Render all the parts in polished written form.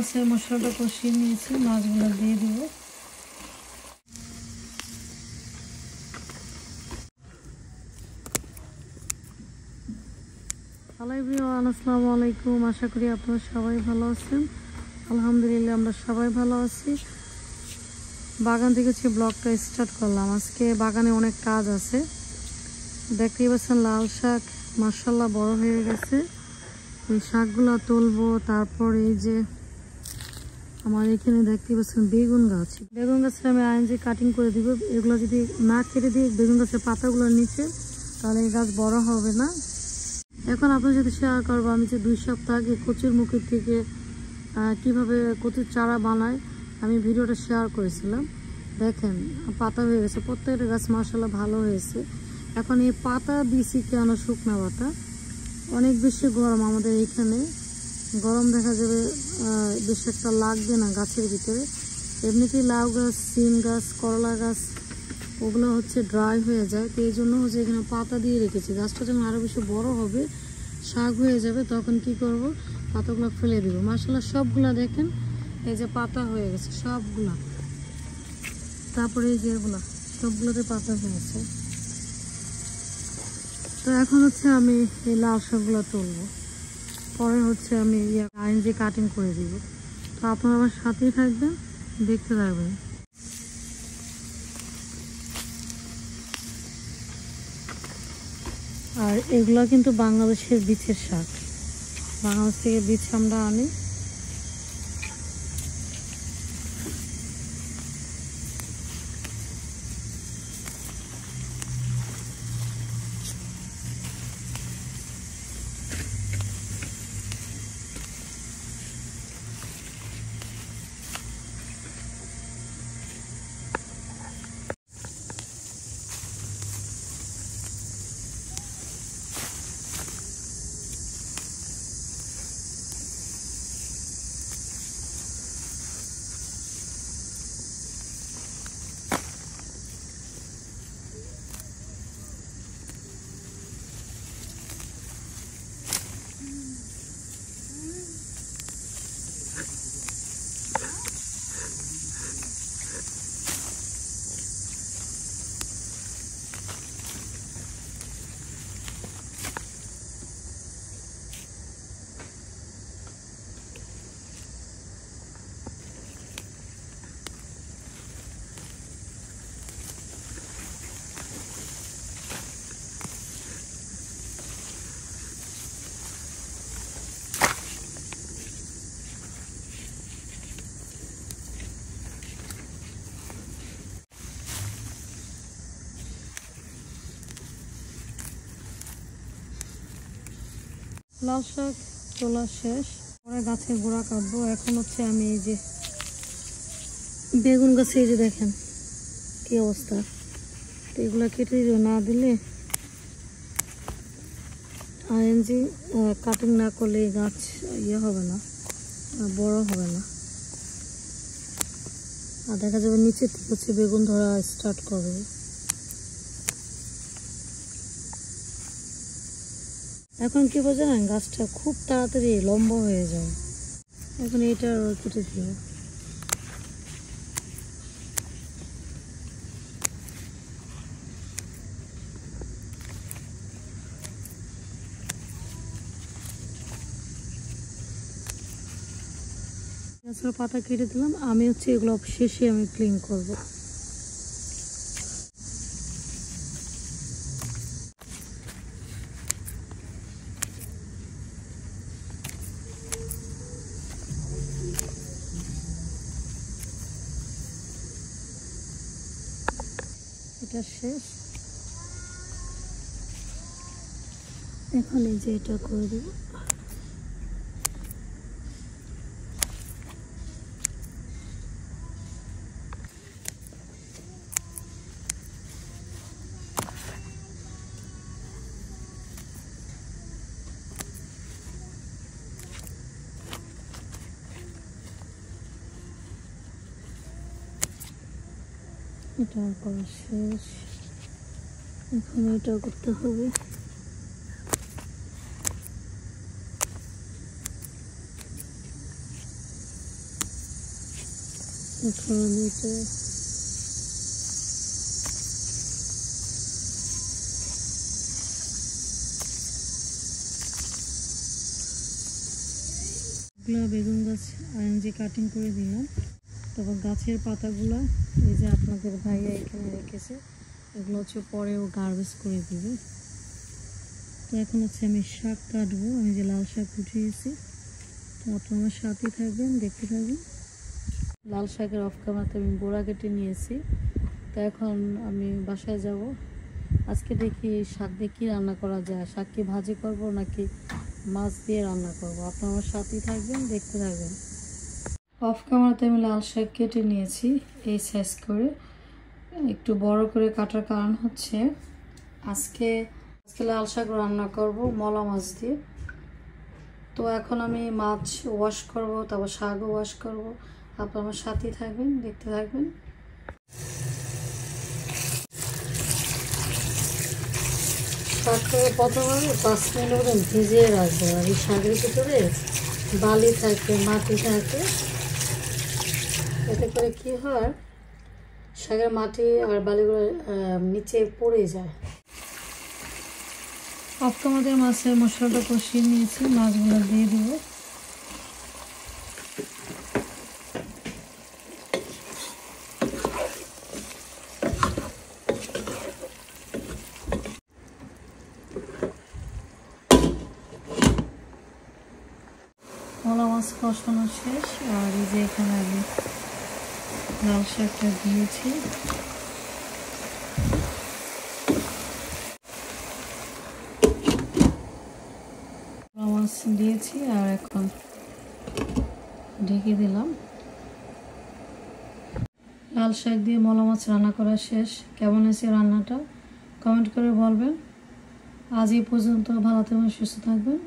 মাছের মশলাটা কষিয়ে নিয়েছি, মাছগুলো দিয়ে দিব। হ্যালো এভরিওয়ান, আসসালামু আলাইকুম। আশা করি আপনারা সবাই ভালো আছেন। আলহামদুলিল্লাহ আমরা সবাই ভালো আছি। বাগান থেকে হচ্ছে ব্লগটা স্টার্ট করলাম। আজকে বাগানে অনেক কাজ আছে। দেখতেই পাচ্ছেন লাল শাক মাশাআল্লাহ বড় হয়ে গেছে। এই শাকগুলো তুলবো। তারপর এই যে আমার এখানে দেখতে পাচ্ছেন বেগুন গাছ। বেগুন গাছটা আমি আইনজি কাটিং করে দিব। এগুলো যদি না কেটে দিই বেগুন গাছের পাতাগুলোর নিচে, তাহলে এই গাছ বড় হবে না। এখন আপনার সাথে শেয়ার করবো আমি যে 2 সপ্তাহ আগে কচুর মুখের থেকে কিভাবে কচুর চারা বানায় আমি ভিডিওটা শেয়ার করেছিলাম। দেখেন পাতা হয়ে গেছে, প্রত্যেকটা গাছ মাশাআল্লাহ ভালো হয়েছে। এখন এই পাতা দিছি কেন, শুকনা পাতা। অনেক বেশি গরম আমাদের এইখানে, গরম দেখা যাবে বেশি একটা লাগবে না গাছের ভিতরে। এমনিতেই লাউ গাছ, সিম গাছ, করলা গাছ ওগুলো হচ্ছে ড্রাই হয়ে যায়। তো এই জন্য হচ্ছে এখানে পাতা দিয়ে রেখেছি। গাছটা যখন আরও বেশি বড় হবে, শাক হয়ে যাবে, তখন কি করব, পাতাগুলো ফেলে দিব। মাশাআল্লাহ সবগুলা দেখেন এই যে পাতা হয়ে গেছে সবগুলা। তারপরে এই যে এগুলো সবগুলোতে পাতা হয়েছে। তো এখন হচ্ছে আমি এই লাল শাকগুলো তুলবো, পরে হচ্ছে আমি আইনজি কাটিং করে দিব। তো আপনারা আমার সাথেই থাকবেন, দেখতে থাকবেন। আর এগুলো কিন্তু বাংলাদেশের বীজের শাক, বাংলাদেশ থেকে বীজ আমরা আনি। লাল শাক তোলা শেষ, পরে গাছের গোড়া কাটবো। এখন হচ্ছে আমি এই যে বেগুন গাছে এই যে দেখেন কি অবস্থা, তো এগুলো কেটে না দিলে আইএনজি কাটিং না করলে এই গাছ ইয়ে হবে না, বড় হবে না। আর দেখা যাবে নিচে থেকে হচ্ছে বেগুন ধরা স্টার্ট করবে। এখন কি বোঝেন, গাছটা খুব তাড়াতাড়ি লম্বা হয়ে যায়। এখন এটা কেটে দিও। গাছের পাতা কেটে দিলাম। আমি হচ্ছে এগুলো শেষে আমি ক্লিন করব। এটা শেষ। এখন এই যে এটা করে দেব। এটা করা শেষ। এখন এটা করতে হবে। লিটার। বেগুন গাছ যে কাটিং করে দিলাম, তারপর গাছের পাতাগুলো এই যে আপনাদের ভাইয়া এখানে রেখেছে, এগুলো হচ্ছে পরেও গার্বেজ করে দিবে। তো এখন হচ্ছে আমি শাক কাটবো, আমি যে লাল শাক উঠিয়েছি। তো আপনারা সাথে থাকবেন, দেখতে থাকবেন। লাল শাকের অফ ক্যামেরাতে আমি গোড়া কেটে নিয়েছি। তো এখন আমি বাসায় যাব। আজকে দেখি শাক দিয়ে কী রান্না করা যায়, শাক কি ভাজি করব নাকি মাছ দিয়ে রান্না করব। আপনারা সাথে থাকবেন, দেখতে থাকবেন। অফ ক্যামেরাতে আমি লাল শাক কেটে নিয়েছি এই সাইজ করে। একটু বড় করে কাটার কারণ হচ্ছে আজকে লাল শাক রান্না করব মলা মাছ দিয়ে। তো এখন আমি মাছ ওয়াশ করব, তারপর শাকও ওয়াশ করব। আপনারা আমার সাথেই থাকবেন, দেখতে থাকবেন। শাকটাকে প্রথমে 5 মিনিট মতন ভিজিয়ে রাখবো। আর এই শাকের ভিতরে বালি থাকে, মাটি থাকে, এতে করে কি হয় শাকের মাটি আর বালিগুলো নিচে পড়ে যায়। আমাদের মাছের মশলাটা কষিয়ে নিয়েছি, মাছগুলো দিয়ে দেবো। মলা মাছ কষানো শেষ। আর এই যে এখানে আমি লাল শাকটা দিয়েছি। মাছ দিয়েছি আর এখন ঢেকে দিলাম। লাল শাক দিয়ে মলা মাছ রান্না করা শেষ। কেমন হয়েছে রান্নাটা কমেন্ট করে বলবেন। আজ এই পর্যন্ত, ভালো থাকবেন, সুস্থ থাকবেন।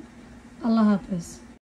আল্লাহ হাফেজ।